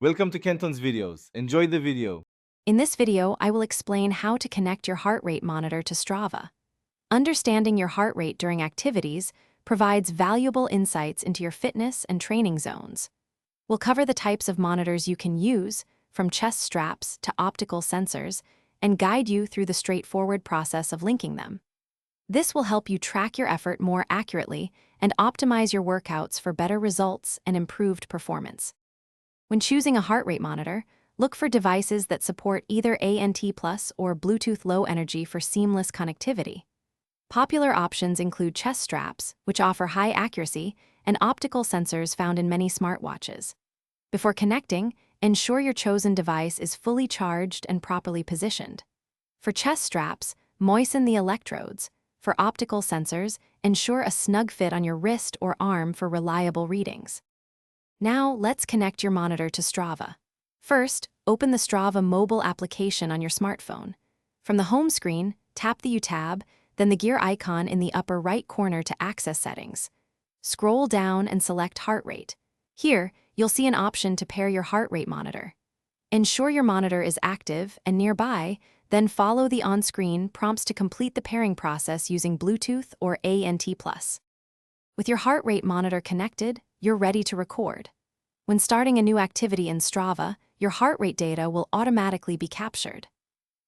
Welcome to Kenton's videos. Enjoy the video. In this video, I will explain how to connect your heart rate monitor to Strava. Understanding your heart rate during activities provides valuable insights into your fitness and training zones. We'll cover the types of monitors you can use, from chest straps to optical sensors, and guide you through the straightforward process of linking them. This will help you track your effort more accurately and optimize your workouts for better results and improved performance. When choosing a heart rate monitor, look for devices that support either ANT+ or Bluetooth Low Energy for seamless connectivity. Popular options include chest straps, which offer high accuracy, and optical sensors found in many smartwatches. Before connecting, ensure your chosen device is fully charged and properly positioned. For chest straps, moisten the electrodes. For optical sensors, ensure a snug fit on your wrist or arm for reliable readings. Now, let's connect your monitor to Strava. First, open the Strava mobile application on your smartphone. From the home screen, tap the U tab, then the gear icon in the upper right corner to access settings. Scroll down and select heart rate. Here, you'll see an option to pair your heart rate monitor. Ensure your monitor is active and nearby, then follow the on-screen prompts to complete the pairing process using Bluetooth or ANT+. With your heart rate monitor connected, you're ready to record. When starting a new activity in Strava, your heart rate data will automatically be captured.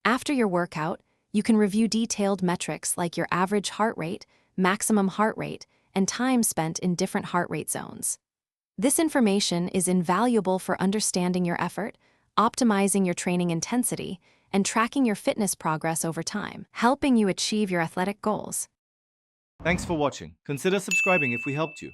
After your workout, you can review detailed metrics like your average heart rate, maximum heart rate, and time spent in different heart rate zones. This information is invaluable for understanding your effort, optimizing your training intensity, and tracking your fitness progress over time, helping you achieve your athletic goals. Thanks for watching. Consider subscribing if we helped you.